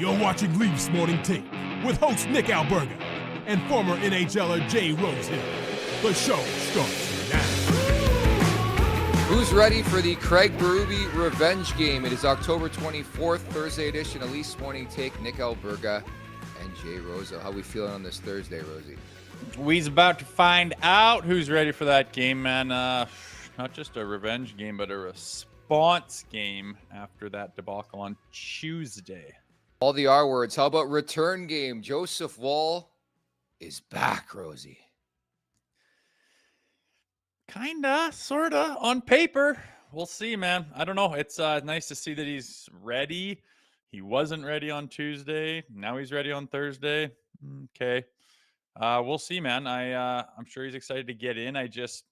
You're watching Leafs Morning Take with host Nick Alberga and former NHLer Jay Rosehill. The show starts now. Who's ready for the Craig Berube revenge game? It is October 24th, Thursday edition of Leafs Morning Take. Nick Alberga and Jay Rosehill. How we feeling on this Thursday, Rosie? We's about to find out who's ready for that game, man. Not just a revenge game, but a response game after that debacle on Tuesday. All the R words. How about return game? Joseph Woll is back, Rosie. Kinda, sorta, on paper. We'll see, man. I don't know. It's nice to see that he's ready. He wasn't ready on Tuesday. Now he's ready on Thursday. Okay. We'll see, man. I'm sure he's excited to get in. I just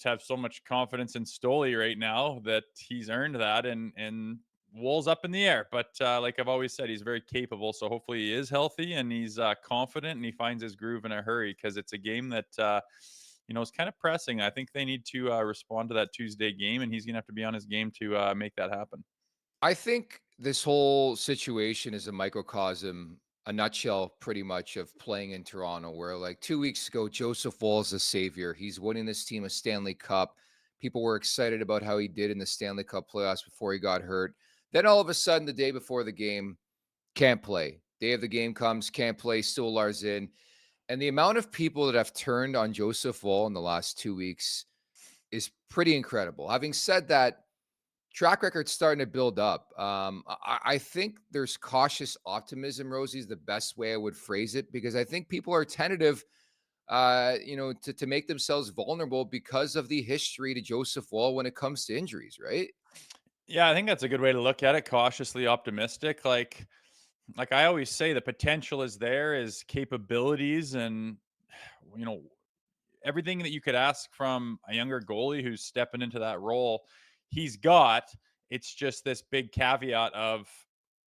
have so much confidence in Stoli right now that he's earned that, and Woll's up in the air. But like I've always said, he's very capable. So hopefully he is healthy and he's confident and he finds his groove in a hurry, because it's a game that is kind of pressing. I think they need to respond to that Tuesday game, and he's gonna have to be on his game to make that happen. I think this whole situation is a microcosm, a nutshell pretty much, of playing in Toronto, where like 2 weeks ago, Joseph Woll is a savior. He's winning this team a Stanley Cup. People were excited about how he did in the Stanley Cup playoffs before he got hurt. Then all of a sudden, the day before the game, can't play. Day of the game comes, can't play, Stolar's in. And the amount of people that have turned on Joseph Woll in the last 2 weeks is pretty incredible. Having said that, track record's starting to build up. I think there's cautious optimism, Rosie, is the best way I would phrase it, because I think people are tentative, to make themselves vulnerable because of the history to Joseph Woll when it comes to injuries, right? Yeah, I think that's a good way to look at it. Cautiously optimistic. Like I always say, the potential is there, is capabilities, and you know everything that you could ask from a younger goalie who's stepping into that role, he's got. It's just this big caveat of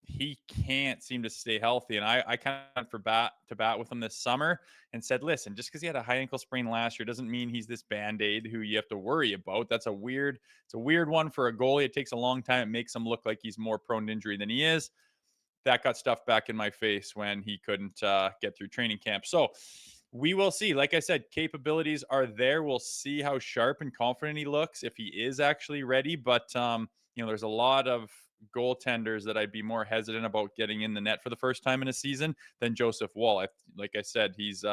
he can't seem to stay healthy. And I kind of for bat with him this summer and said, listen, just because he had a high ankle sprain last year doesn't mean he's this Band-Aid who you have to worry about. It's a weird one for a goalie. It takes a long time. It makes him look like he's more prone to injury than he is. That got stuffed back in my face when he couldn't get through training camp. So we will see. Like I said, capabilities are there. We'll see how sharp and confident he looks, if he is actually ready. But there's a lot of goaltenders that I'd be more hesitant about getting in the net for the first time in a season than Joseph Woll. Like I said, he's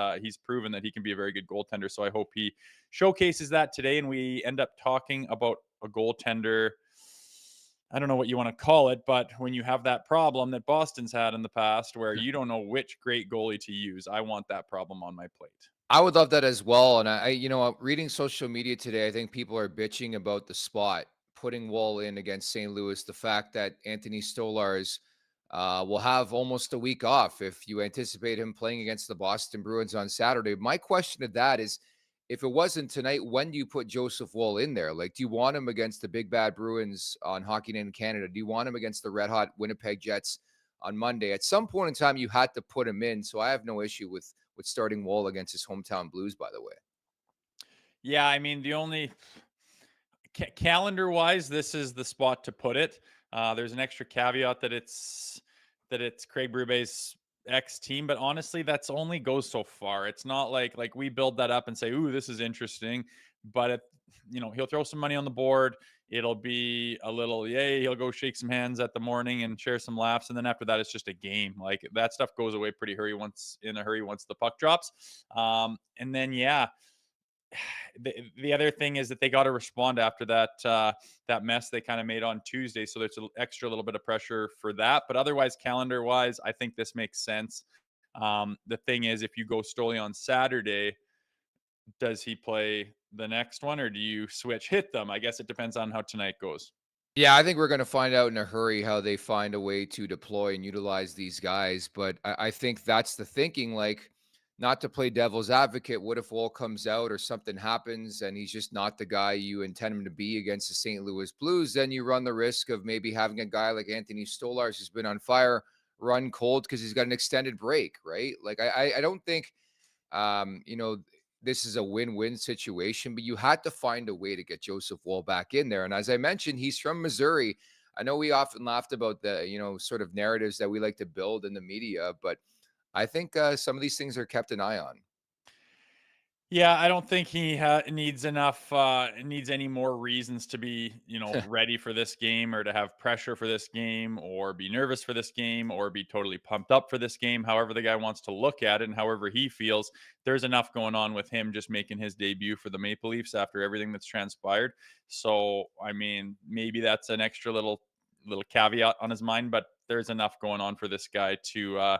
proven that he can be a very good goaltender. So I hope he showcases that today, and we end up talking about a goaltender. I don't know what you want to call it, but when you have that problem that Boston's had in the past where you don't know which great goalie to use, I want that problem on my plate. I would love that as well. And I reading social media today, I think people are bitching about the spot, putting Woll in against St. Louis, the fact that Anthony Stolarz will have almost a week off if you anticipate him playing against the Boston Bruins on Saturday. My question to that is, if it wasn't tonight, when do you put Joseph Woll in there? Like, do you want him against the big bad Bruins on Hockey Night in Canada? Do you want him against the red hot Winnipeg Jets on Monday? At some point in time, you had to put him in. So I have no issue with starting Woll against his hometown Blues, by the way. Yeah, I mean, the only calendar-wise, this is the spot to put it. There's an extra caveat that it's Craig Berube's X team, but honestly, that's only goes so far. It's not like we build that up and say, "Ooh, this is interesting," but he'll throw some money on the board. It'll be a little yay. He'll go shake some hands at the morning and share some laughs, and then after that, it's just a game. Like, that stuff goes away pretty once the puck drops. And then the other thing is that they got to respond after that mess they kind of made on Tuesday. So there's an extra little bit of pressure for that. But otherwise, calendar wise, I think this makes sense. The thing is, if you go Stoli on Saturday, does he play the next one, or do you hit them? I guess it depends on how tonight goes. Yeah, I think we're going to find out in a hurry how they find a way to deploy and utilize these guys. But I think that's the thinking. Like, not to play devil's advocate, what if Woll comes out or something happens and he's just not the guy you intend him to be against the St. Louis Blues? Then you run the risk of maybe having a guy like Anthony Stolarz, who's been on fire, run cold because he's got an extended break, right? Like, I don't think, this is a win-win situation, but you had to find a way to get Joseph Woll back in there. And as I mentioned, he's from Missouri. I know we often laughed about the, sort of narratives that we like to build in the media, but I think some of these things are kept an eye on. Yeah, I don't think he needs enough. Needs any more reasons to be, ready for this game, or to have pressure for this game, or be nervous for this game, or be totally pumped up for this game. However, the guy wants to look at it, and however he feels, there's enough going on with him just making his debut for the Maple Leafs after everything that's transpired. So, I mean, maybe that's an extra little caveat on his mind, but there's enough going on for this guy to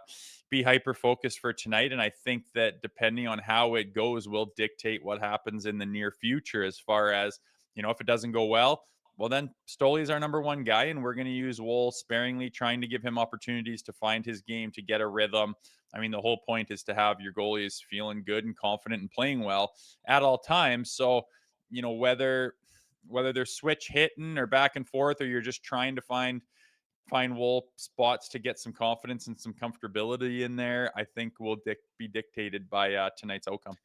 be hyper focused for tonight. And I think that depending on how it goes will dictate what happens in the near future. As far as, if it doesn't go well, then Stoli is our number one guy, and we're going to use Woll sparingly, trying to give him opportunities to find his game, to get a rhythm. I mean, the whole point is to have your goalies feeling good and confident and playing well at all times. So, whether they're switch hitting or back and forth, or you're just trying to find Woll spots to get some confidence and some comfortability in there, I think will be dictated by tonight's outcome.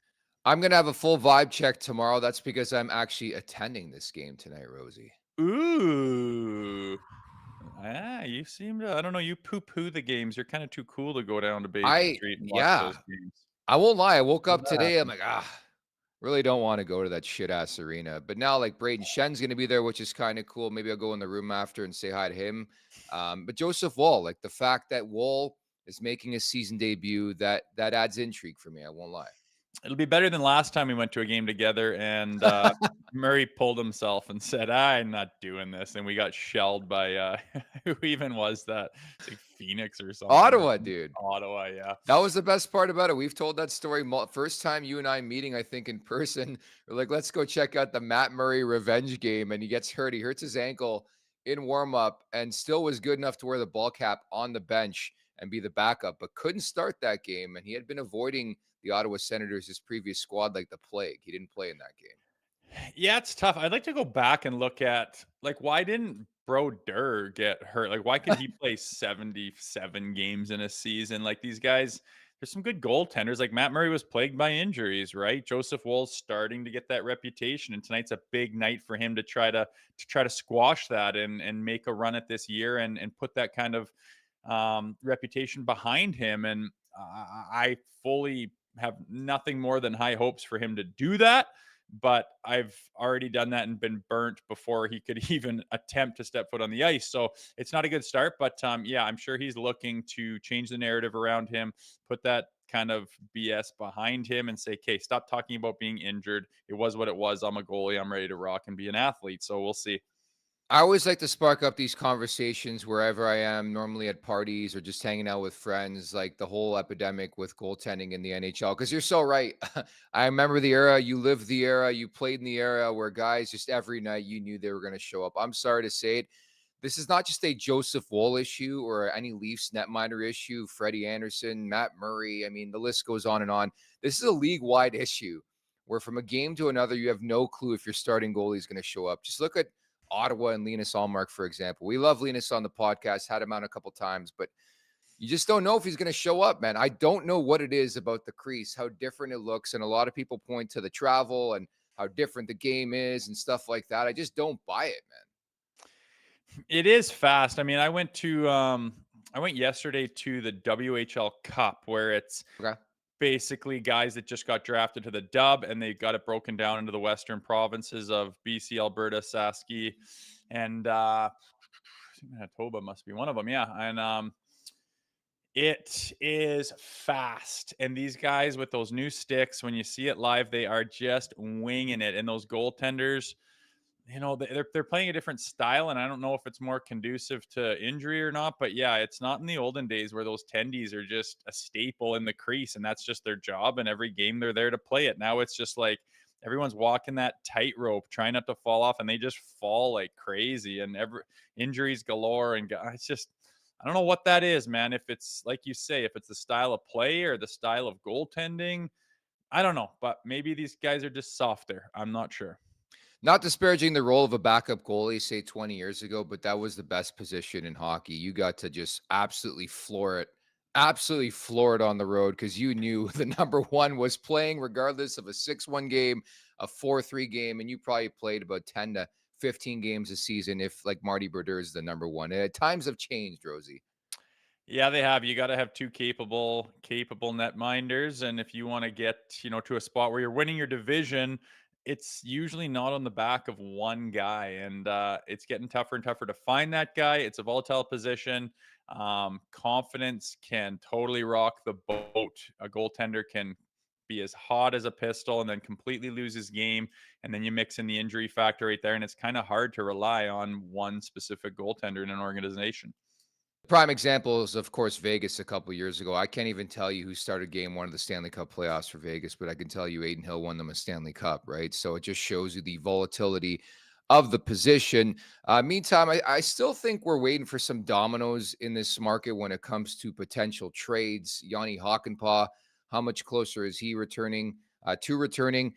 I'm going to have a full vibe check tomorrow. That's because I'm actually attending this game tonight, Rosie. Ooh. You seem to, I don't know, you poo-poo the games. You're kind of too cool to go down to Bay Street and watch those games. I won't lie. I woke up How'd that today. I'm happen? like, really don't want to go to that shit ass arena. But now, like, Braden Shen's going to be there, which is kind of cool. Maybe I'll go in the room after and say hi to him. But Joseph Woll, like, the fact that Woll is making a season debut, that adds intrigue for me. I won't lie. It'll be better than last time we went to a game together, and Murray pulled himself and said, "I'm not doing this," and we got shelled by who even was that? It's like Phoenix or something. Ottawa, dude. Ottawa, yeah. That was the best part about it. We've told that story first time you and I meeting, I think, in person. We're like, let's go check out the Matt Murray revenge game, and he gets hurt. He hurts his ankle in warm up, and still was good enough to wear the ball cap on the bench and be the backup, but couldn't start that game. And he had been avoiding the Ottawa Senators, his previous squad, like the plague. He didn't play in that game. Yeah, it's tough. I'd like to go back and look at, like, why didn't Brodeur get hurt? Like, why could he play 77 games in a season? Like, these guys, there's some good goaltenders. Like, Matt Murray was plagued by injuries, right? Joseph Woll's starting to get that reputation, and tonight's a big night for him to try to squash that and make a run at this year, and put that kind of reputation behind him. And I fully have nothing more than high hopes for him to do that. But I've already done that and been burnt before he could even attempt to step foot on the ice. So it's not a good start. But yeah, I'm sure he's looking to change the narrative around him, put that kind of BS behind him, and say, okay, stop talking about being injured. It was what it was. I'm a goalie. I'm ready to rock and be an athlete. So we'll see. I always like to spark up these conversations wherever I am, normally at parties or just hanging out with friends, like the whole epidemic with goaltending in the NHL. Because you're so right. I remember the era, you lived the era, you played in the era where guys just every night you knew they were going to show up. I'm sorry to say it. This is not just a Joseph Woll issue or any Leafs netminder issue, Freddie Anderson, Matt Murray. I mean, the list goes on and on. This is a league-wide issue where from a game to another, you have no clue if your starting goalie is going to show up. Just look at Ottawa and Linus Ullmark, for example. We love Linus on the podcast, had him on a couple times, but you just don't know if he's going to show up, man. I don't know what it is about the crease, how different it looks. And a lot of people point to the travel and how different the game is and stuff like that. I just don't buy it, man. It is fast. I mean, I went yesterday to the WHL Cup, where it's basically guys that just got drafted to the dub, and they got it broken down into the western provinces of BC, Alberta, Saski, and I think Manitoba must be one of them. Yeah. And it is fast. And these guys with those new sticks, when you see it live, they are just winging it. And those goaltenders, they're playing a different style, and I don't know if it's more conducive to injury or not. But yeah, it's not in the olden days where those tendies are just a staple in the crease, and that's just their job. And every game they're there to play it. Now it's just like everyone's walking that tightrope, trying not to fall off, and they just fall like crazy. And injuries galore, and it's just, I don't know what that is, man. If it's like you say, if it's the style of play or the style of goaltending, I don't know. But maybe these guys are just softer. I'm not sure. Not disparaging the role of a backup goalie, say 20 years ago, but that was the best position in hockey. You got to just absolutely floor it on the road because you knew the number one was playing regardless of a 6-1 game, a 4-3 game, and you probably played about 10 to 15 games a season if like Marty Brodeur is the number one. Times have changed, Rosie. Yeah, they have. You got to have two capable netminders, and if you want to get, to a spot where you're winning your division, it's usually not on the back of one guy, and it's getting tougher and tougher to find that guy. It's a volatile position. Confidence can totally rock the boat. A goaltender can be as hot as a pistol and then completely lose his game, and then you mix in the injury factor right there, and it's kind of hard to rely on one specific goaltender in an organization. Prime example is, of course, Vegas a couple years ago. I can't even tell you who started game one of the Stanley Cup playoffs for Vegas, but I can tell you Aiden Hill won them a Stanley Cup, right? So it just shows you the volatility of the position. Meantime, I still think we're waiting for some dominoes in this market when it comes to potential trades. Yanni Hakanpää, how much closer is he returning to returning?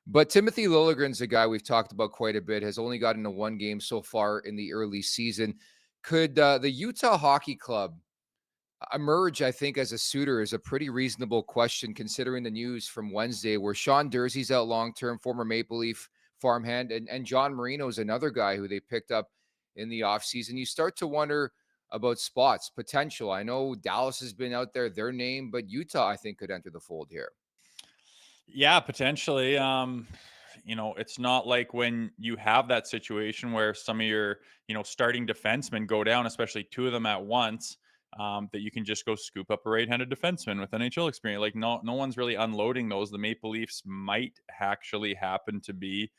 But Timothy Lilligren's a guy we've talked about quite a bit, has only gotten to one game so far in the early season. Could the Utah Hockey Club emerge, I think, as a suitor is a pretty reasonable question considering the news from Wednesday where Sean Durzee's out long-term, former Maple Leaf farmhand, and John Marino is another guy who they picked up in the offseason. You start to wonder about spots, potential. I know Dallas has been out there, their name, but Utah, I think, could enter the fold here. Yeah, potentially. It's not like when you have that situation where some of your, starting defensemen go down, especially two of them at once, that you can just go scoop up a right-handed defenseman with NHL experience. Like no one's really unloading those. The Maple Leafs might actually happen to be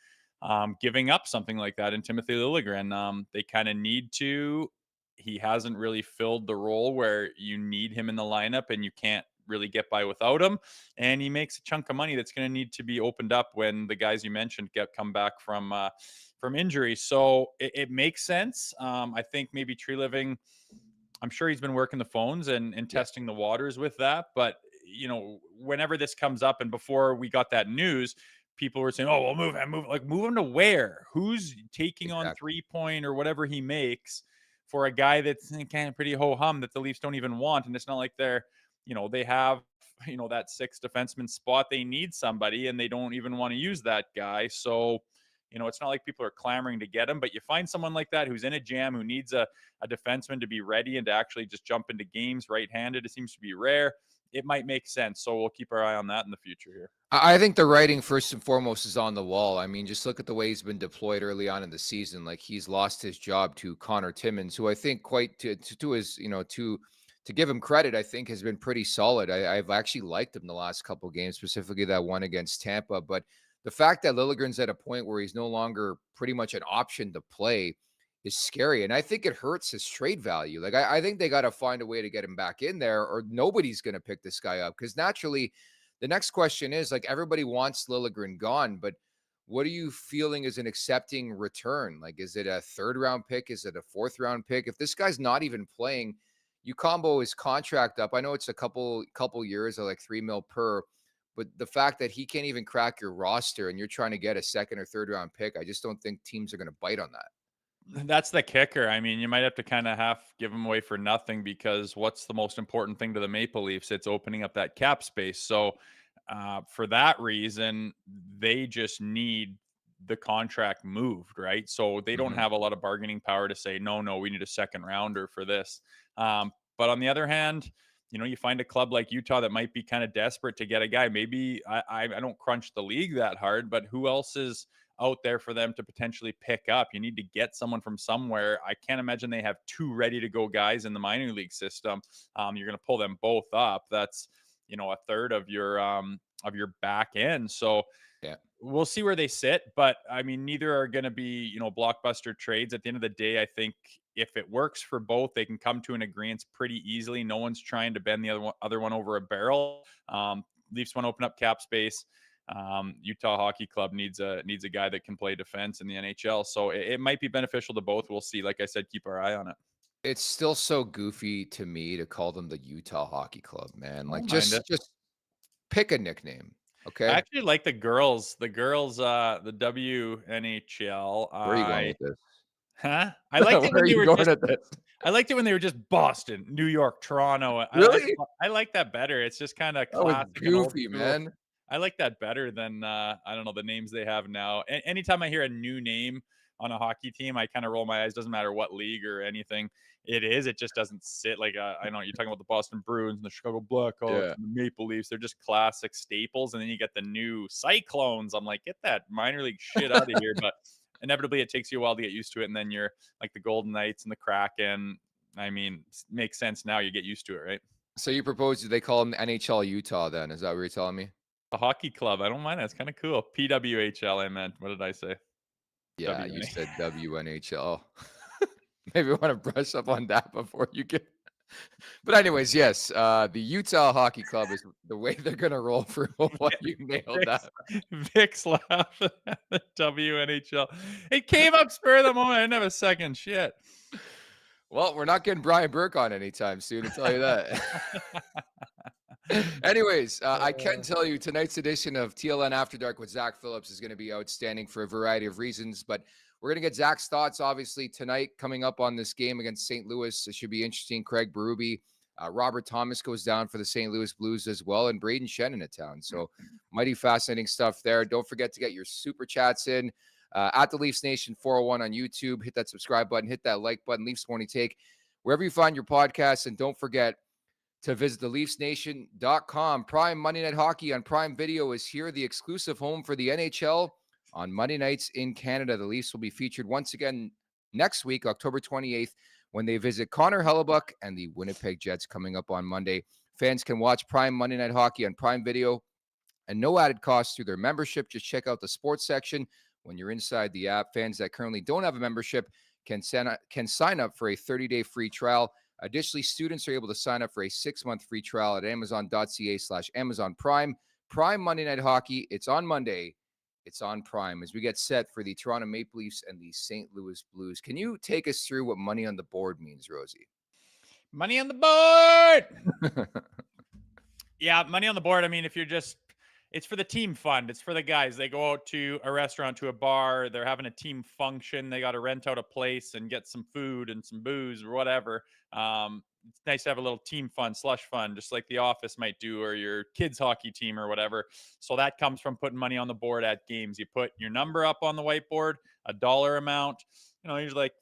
giving up something like that in Timothy Lilligren. They kind of need to. He hasn't really filled the role where you need him in the lineup and you can't really get by without him. And he makes a chunk of money that's going to need to be opened up when the guys you mentioned come back from injury. So it makes sense. I think maybe Tree Living, I'm sure he's been working the phones and testing the waters with that. But, whenever this comes up and before we got that news, people were saying, oh, well, move him to where? Who's taking on 3-point or whatever he makes for a guy that's kind of pretty ho-hum that the Leafs don't even want? And it's not like they're, they have, that sixth defenseman spot. They need somebody and they don't even want to use that guy. So, it's not like people are clamoring to get him, but you find someone like that who's in a jam, who needs a defenseman to be ready and to actually just jump into games right-handed. It seems to be rare. It might make sense. So we'll keep our eye on that in the future here. I think the writing first and foremost is on the wall. I mean, just look at the way he's been deployed early on in the season. Like he's lost his job to Connor Timmins, who I think quite to his, to give him credit, I think has been pretty solid. I've actually liked him the last couple of games, specifically that one against Tampa. But the fact that Lilligren's at a point where he's no longer pretty much an option to play is scary. And I think it hurts his trade value. Like I think they got to find a way to get him back in there or nobody's going to pick this guy up. Because naturally, the next question is like everybody wants Lilligren gone, but what are you feeling is an accepting return? Like, is it a third round pick? Is it a fourth round pick? If this guy's not even playing, you combo his contract up. I know it's a couple years or like $3 million per, but the fact that he can't even crack your roster and you're trying to get a second or third round pick, I just don't think teams are going to bite on that. That's the kicker. I mean, you might have to kind of give him away for nothing because what's the most important thing to the Maple Leafs? It's opening up that cap space. So for that reason, they just need the contract moved, right? So they don't have a lot of bargaining power to say, no, we need a second rounder for this. But on the other hand, you find a club like Utah that might be kind of desperate to get a guy. Maybe I don't crunch the league that hard, but who else is out there for them to potentially pick up? You need to get someone from somewhere. I can't imagine they have two ready to go guys in the minor league system. You're going to pull them both up. That's, a third of your back end. So yeah, we'll see where they sit, but I mean, neither are going to be, blockbuster trades. At the end of the day, I think if it works for both, they can come to an agreement pretty easily. No one's trying to bend the other one over a barrel. Leafs want to open up cap space. Utah Hockey Club needs a guy that can play defense in the NHL. So it might be beneficial to both. We'll see. Like I said, keep our eye on it. It's still so goofy to me to call them the Utah Hockey Club, man. Like just pick a nickname. Okay. I actually like the girls, the WNHL. Where are you going with this? Huh? I liked it when they were just, at this? I liked it when they were just Boston, New York, Toronto. Really? I like that better. It's just kind of That was classic and old goofy, school. man. I like that better than I don't know, the names they have now. Anytime I hear a new name on a hockey team, I kind of roll my eyes. Doesn't matter what league or anything it is. It just doesn't sit like I know you're talking about the Boston Bruins and the Chicago Blackhawks Yeah. and the Maple Leafs. They're just classic staples. And then you get the new Cyclones. I'm like, get that minor league shit out of here. But inevitably, it takes you a while to get used to it. And then you're like the Golden Knights and the Kraken. I mean, makes sense now. You get used to it, right? So you propose they call them NHL Utah then? Is that what you're telling me? A hockey club. I don't mind that. It's kind of cool. PWHL, I meant. What did I say? Yeah, you WNA. said WNHL. Maybe want to brush up on that before you get. But anyways, yes, the Utah Hockey Club is the way they're gonna roll for what you nailed that. Vic's laughing at the WNHL. It came up spur of the moment. I didn't have a second. Shit. Well, we're not getting Brian Burke on anytime soon, to tell you that. Anyways, I can tell you tonight's edition of TLN After Dark with Zach Phillips is going to be outstanding for a variety of reasons, but we're going to get Zach's thoughts, obviously, tonight coming up on this game against St. Louis. It should be interesting. Craig Berube, Robert Thomas goes down for the St. Louis Blues as well, and Braden Shannon at town. So mighty fascinating stuff there. Don't forget to get your super chats in at the Leafs Nation 401 on YouTube. Hit that subscribe button, hit that like button, Leafs Morning Take, wherever you find your podcasts. And don't forget to visit theleafsnation.com. Prime Monday Night Hockey on Prime Video is here, the exclusive home for the NHL on Monday nights in Canada. The Leafs will be featured once again next week, October 28th, when they visit Connor Hellebuck and the Winnipeg Jets coming up on Monday. Fans can watch Prime Monday Night Hockey on Prime Video and no added cost through their membership. Just check out the sports section when you're inside the app. Fans that currently don't have a membership can sign up for a 30-day free trial. Additionally, students are able to sign up for a 6-month free trial at amazon.ca/Amazon Prime. Prime Monday Night Hockey. It's on Monday. It's on Prime as we get set for the Toronto Maple Leafs and the St. Louis Blues. Can you take us through what money on the board means, Rosie? Money on the board. Yeah, money on the board. I mean, if you're just, it's for the team fund. It's for the guys. They go out to a restaurant, to a bar. They're having a team function. They got to rent out a place and get some food and some booze or whatever. It's nice to have a little team fund, slush fund, just like the office might do, or your kids' hockey team or whatever. So that comes from putting money on the board at games. You put your number up on the whiteboard, a dollar amount. Usually like,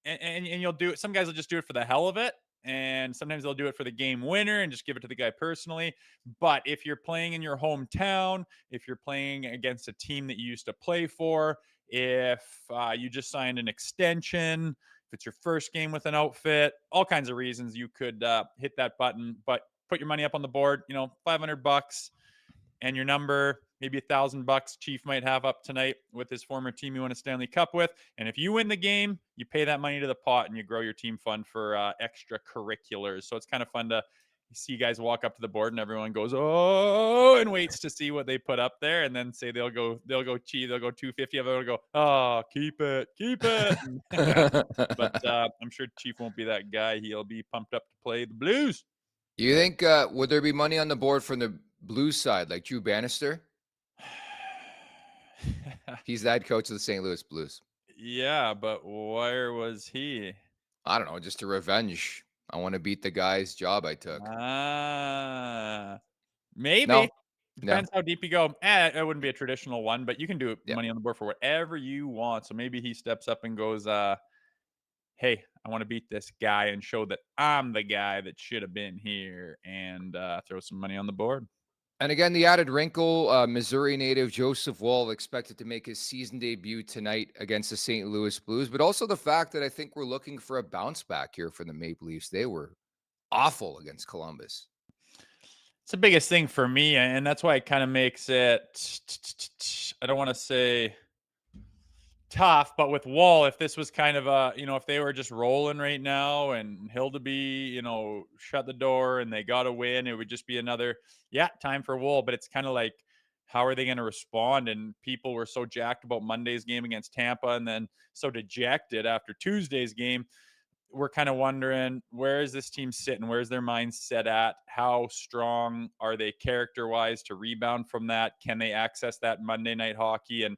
and you'll do it. Some guys will just do it for the hell of it. And sometimes they'll do it for the game winner and just give it to the guy personally. But if you're playing in your hometown, if you're playing against a team that you used to play for, if you just signed an extension, if it's your first game with an outfit, all kinds of reasons you could hit that button. But put your money up on the board, $500 and your number, maybe $1,000 Chief might have up tonight with his former team you won a Stanley Cup with. And if you win the game, you pay that money to the pot and you grow your team fund for extracurriculars. So it's kind of fun to see guys walk up to the board and everyone goes, oh, and waits to see what they put up there. And then say they'll go cheat, they'll go 250. Everyone will go, oh, keep it. But I'm sure Chief won't be that guy. He'll be pumped up to play the Blues. You think, would there be money on the board from the Blues side, like Drew Bannister? He's the head coach of the St. Louis Blues. Yeah, but where was he? I don't know, just a revenge. I want to beat the guy's job I took. Maybe. No. Depends how deep you go. It wouldn't be a traditional one, but you can do money on the board for whatever you want. So maybe he steps up and goes, hey, I want to beat this guy and show that I'm the guy that should have been here, and throw some money on the board. And again, the added wrinkle, Missouri native Joseph Woll expected to make his season debut tonight against the St. Louis Blues, but also the fact that I think we're looking for a bounce back here for the Maple Leafs. They were awful against Columbus. It's the biggest thing for me, and that's why it kind of makes it, I don't want to say tough, but with Woll, if this was kind of if they were just rolling right now and Hildeby, shut the door and they got a win, it would just be another, time for Woll. But it's kind of like, how are they going to respond? And people were so jacked about Monday's game against Tampa and then so dejected after Tuesday's game. We're kind of wondering, where is this team sitting? Where's their mindset at? How strong are they character-wise to rebound from that? Can they access that Monday night hockey? And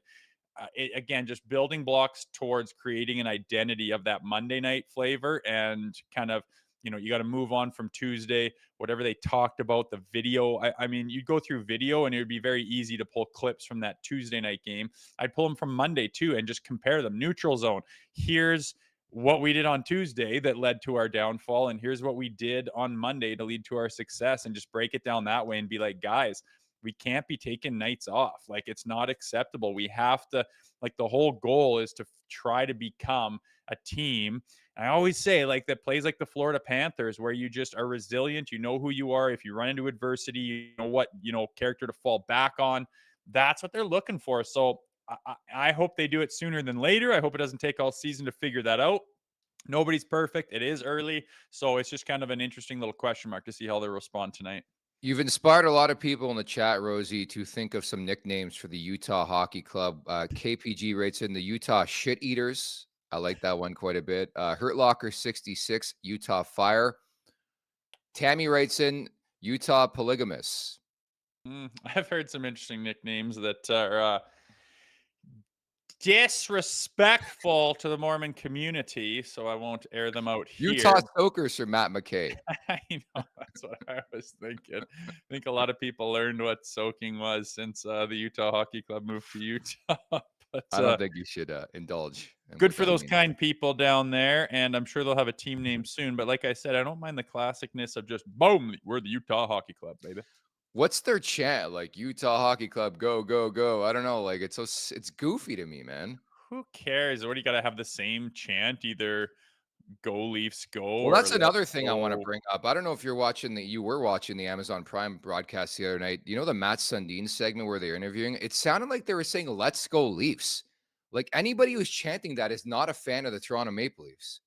again, just building blocks towards creating an identity of that Monday night flavor and kind of you got to move on from Tuesday, whatever they talked about, the video. I mean, you go through video and it would be very easy to pull clips from that Tuesday night game. I'd pull them from Monday too and just compare them. Neutral zone. Here's what we did on Tuesday that led to our downfall, and here's what we did on Monday to lead to our success, and just break it down that way and be like, guys, we can't be taking nights off. Like, it's not acceptable. We have to, like, the whole goal is to try to become a team. I always say, like, that plays like the Florida Panthers, where you just are resilient. You know who you are. If you run into adversity, you know what, character to fall back on. That's what they're looking for. So I hope they do it sooner than later. I hope it doesn't take all season to figure that out. Nobody's perfect. It is early. So it's just kind of an interesting little question mark to see how they respond tonight. You've inspired a lot of people in the chat, Rosie, to think of some nicknames for the Utah Hockey Club. KPG writes in the Utah Shit Eaters. I like that one quite a bit. Hurt Locker 66, Utah Fire. Tammy writes in Utah Polygamists. I've heard some interesting nicknames that are disrespectful to the Mormon community, so I won't air them out here. Utah Stokers or Matt McKay. I know, that's what I was thinking. I think a lot of people learned what soaking was since the Utah Hockey Club moved to Utah. But I don't think you should indulge. Good for those kind people down there, and I'm sure they'll have a team name soon. But like I said, I don't mind the classicness of just, boom, we're the Utah Hockey Club, baby. What's their chant? Like, Utah Hockey Club, go, go, go. I don't know. Like, it's goofy to me, man. Who cares? What do you got to have the same chant? Either go Leafs, go. Well, that's another thing I want to bring up. I don't know if you were watching the Amazon Prime broadcast the other night. You know the Matt Sundin segment where they're interviewing? It sounded like they were saying, let's go Leafs. Like, anybody who's chanting that is not a fan of the Toronto Maple Leafs.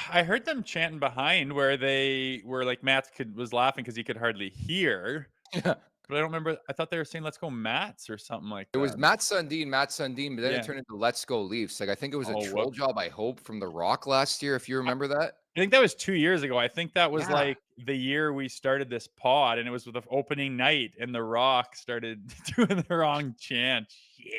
I heard them chanting behind where they were like, Matt was laughing because he could hardly hear. Yeah. But I don't remember. I thought they were saying, let's go Mats or something like that. It was Matt Sundin, but then it turned into let's go Leafs. Like, I think it was a troll job, I hope, from The Rock last year, if you remember that. I think that was 2 years ago. I think that was like the year we started this pod, and it was with the opening night, and The Rock started doing the wrong chant. Shit.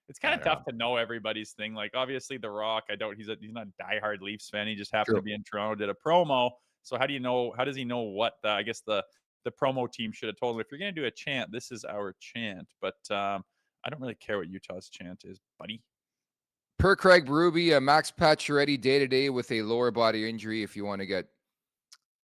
It's kind of tough to know everybody's thing. Like, obviously, The Rock, he's not a diehard Leafs fan. He just happened to be in Toronto, did a promo. So how does he know what the promo team should have told him? If you're going to do a chant, this is our chant. But I don't really care what Utah's chant is, buddy. Per Craig Berube, Max Pacioretty day-to-day with a lower body injury, if you want to get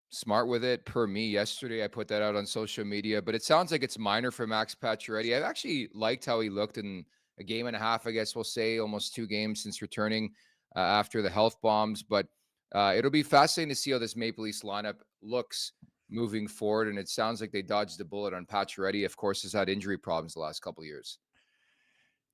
smart with it. Per me yesterday, I put that out on social media, but it sounds like it's minor for Max Pacioretty. I've actually liked how he looked in a game and a half, I guess we'll say, almost 2 games since returning after the health bombs. But it'll be fascinating to see how this Maple Leafs lineup looks moving forward. And it sounds like they dodged a bullet on Pacioretty. Of course, has had injury problems the last couple of years.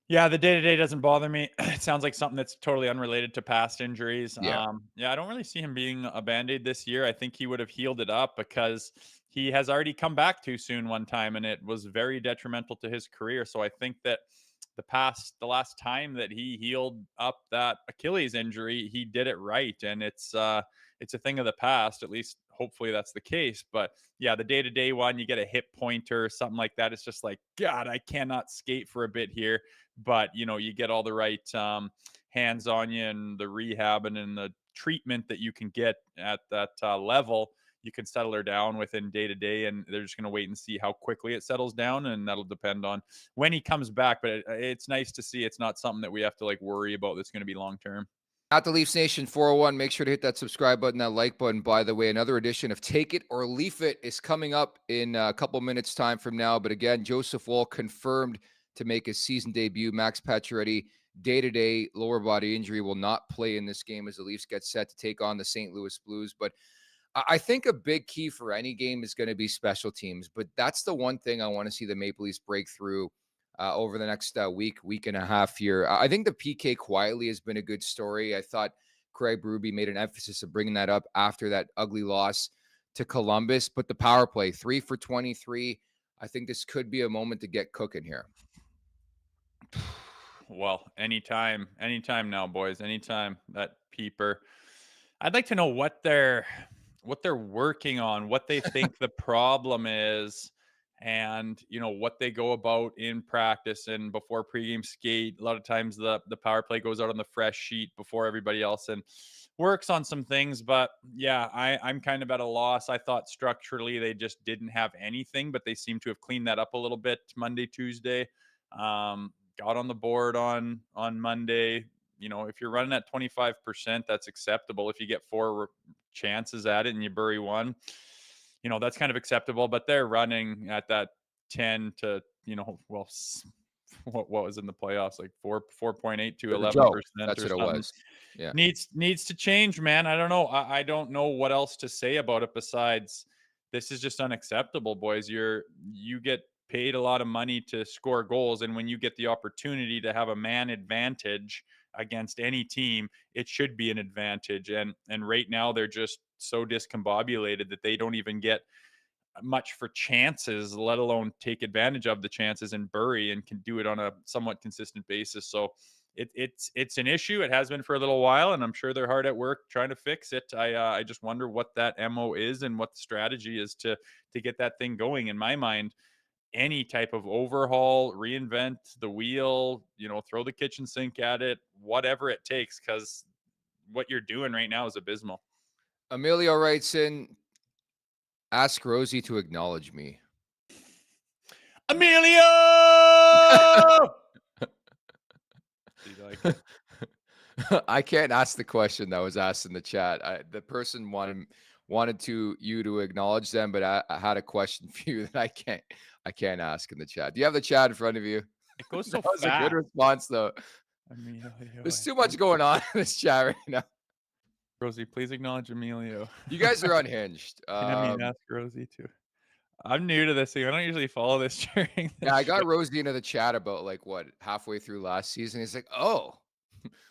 Yeah, the day-to-day doesn't bother me. It sounds like something that's totally unrelated to past injuries. Yeah. I don't really see him being a Band-Aid this year. I think he would have healed it up because he has already come back too soon one time, and it was very detrimental to his career. So I think that the last time that he healed up that Achilles injury, he did it right. And it's a thing of the past, at least hopefully that's the case. But yeah, the day-to-day one, you get a hip pointer or something like that. It's just like, God, I cannot skate for a bit here. But, you get all the right hands on you, and the rehab and the treatment that you can get at that level, you can settle her down within day-to-day, and they're just going to wait and see how quickly it settles down, and that'll depend on when he comes back. But it's nice to see it's not something that we have to worry about that's going to be long-term. At the Leafs Nation 401, make sure to hit that subscribe button, that like button. By the way, another edition of Take It or Leaf It is coming up in a couple minutes time from now. But again, Joseph Woll confirmed to make his season debut. Max Pacioretty, day-to-day lower body injury, will not play in this game as the Leafs get set to take on the St. Louis Blues. But I think a big key for any game is going to be special teams. But that's the one thing I want to see the Maple Leafs break through over the next week and a half here. I think the PK quietly has been a good story. I thought Craig Berube made an emphasis of bringing that up after that ugly loss to Columbus. But the power play, 3 for 23. I think this could be a moment to get cooking here. Well, anytime now, boys. Anytime. That peeper. I'd like to know what they're working on, what they think the problem is, and what they go about in practice and before pregame skate. A lot of times the power play goes out on the fresh sheet before everybody else and works on some things. But yeah, I'm kind of at a loss. I thought structurally they just didn't have anything, but they seem to have cleaned that up a little bit Monday, Tuesday. Got on the board on Monday. If you're running at 25%, that's acceptable. If you get four chances at it and you bury one, that's kind of acceptable. But they're running at that 10 to, well, what was in the playoffs, like 4.8 to 11% That's or what it something. was. Yeah. Needs to change, man. I don't know. I don't know what else to say about it besides this is just unacceptable, boys. You get paid a lot of money to score goals, and when you get the opportunity to have a man advantage against any team, it should be an advantage. And right now they're just so discombobulated that they don't even get much for chances, let alone take advantage of the chances and bury, and can do it on a somewhat consistent basis. So it's an issue. It has been for a little while, and I'm sure they're hard at work trying to fix it. I just wonder what that MO is and what the strategy is to get that thing going. In my mind, any type of overhaul, reinvent the wheel, throw the kitchen sink at it, whatever it takes, because what you're doing right now is abysmal. Emilio writes in, ask Rosie to acknowledge me. Emilio! Do you like it? I can't ask the question that was asked in the chat. The person wanted you to acknowledge them, but I had a question for you that I can't ask in the chat. Do you have the chat in front of you? It goes so That was fast. a good response, though. Emilio, There's too much going on in this chat right now. Rosie, please acknowledge Emilio. You guys are unhinged. Ask Rosie too. I'm new to this thing. I don't usually follow this during. Yeah, I got Rosie into the chat about halfway through last season. He's like, "Oh,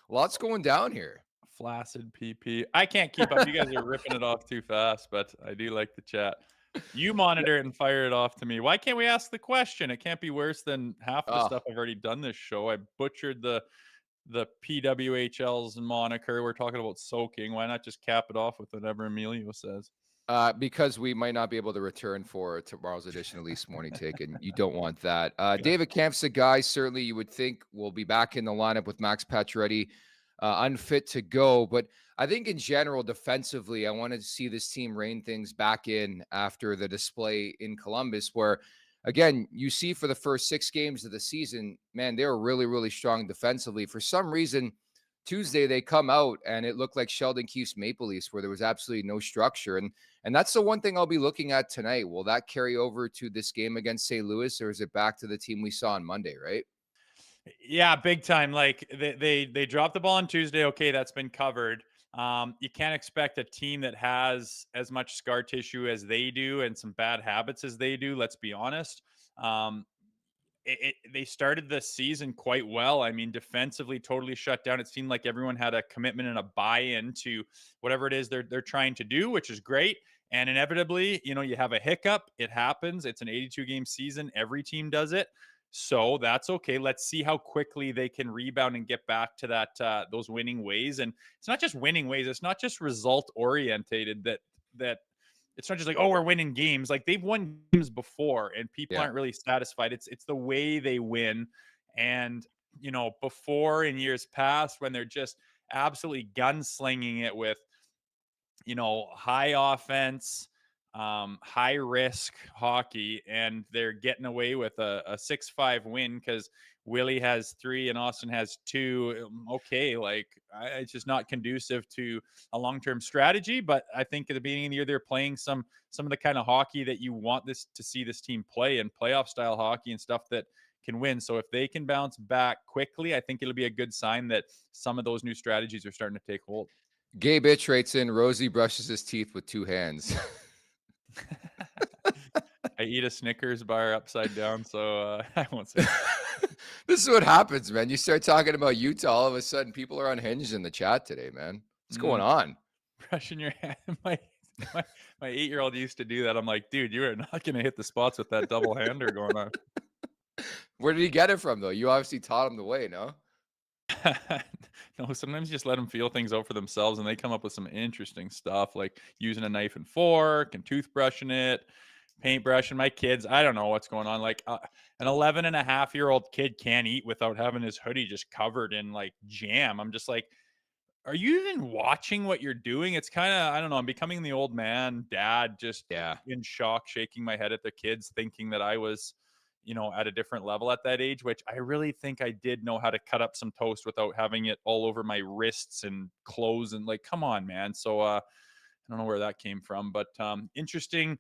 lots going down here." Flaccid PP. I can't keep up. You guys are ripping it off too fast, but I do like the chat. You monitor it and fire it off to me. Why can't we ask the question? It can't be worse than half the stuff I've already done this show. I butchered the PWHL's moniker. We're talking about soaking. Why not just cap it off with whatever Emilio says? Because we might not be able to return for tomorrow's edition of Leafs Morning Take, and you don't want that. David Camp's a guy certainly you would think will be back in the lineup with Max Pacioretty unfit to go. But I think in general, defensively, I wanted to see this team rein things back in after the display in Columbus, where, again, you see for the first 6 games of the season, man, they were really, really strong defensively. For some reason, Tuesday they come out and it looked like Sheldon Keefe's Maple Leafs, where there was absolutely no structure. And that's the one thing I'll be looking at tonight. Will that carry over to this game against St. Louis, or is it back to the team we saw on Monday, right? Yeah, big time. Like they dropped the ball on Tuesday. Okay, that's been covered. You can't expect a team that has as much scar tissue as they do and some bad habits as they do. Let's be honest. They started the season quite well. I mean, defensively, totally shut down. It seemed like everyone had a commitment and a buy-in to whatever it is they're trying to do, which is great. And inevitably, you have a hiccup. It happens. It's an 82-game season. Every team does it. So that's okay. Let's see how quickly they can rebound and get back to that those winning ways. And it's not just winning ways. It's not just result orientated. That it's not just like, oh, we're winning games. Like they've won games before, and people aren't really satisfied. It's the way they win. And before in years past, when they're just absolutely gunslinging it with high offense, high risk hockey, and they're getting away with a 6-5 win because Willie has 3 and Austin has 2. Okay, it's just not conducive to a long-term strategy. But I think at the beginning of the year, they're playing some of the kind of hockey that you want to see this team play, and playoff style hockey and stuff that can win. So if they can bounce back quickly, I think it'll be a good sign that some of those new strategies are starting to take hold. Gay Bitch writes in, Rosie brushes his teeth with 2 hands. I eat a Snickers bar upside down, so I won't say that. This is what happens, man. You start talking about Utah, all of a sudden people are unhinged in the chat today, man. What's going on? Brushing your hand. My 8-year-old used to do that. I'm like, dude, you are not going to hit the spots with that double hander going on. Where did he get it from, though? You obviously taught him the way, no? No, sometimes you just let them feel things out for themselves, and they come up with some interesting stuff, like using a knife and fork and toothbrushing it. paintbrush and my kids. I don't know what's going on. Like an 11-and-a-half-year-old kid can't eat without having his hoodie just covered in like jam. I'm just like, are you even watching what you're doing? It's kind of, I don't know. I'm becoming the old man dad, just Yeah. in shock, shaking my head at the kids, thinking that I was, at a different level at that age, which I really think I did know how to cut up some toast without having it all over my wrists and clothes. And like, come on, man. So, I don't know where that came from, but interesting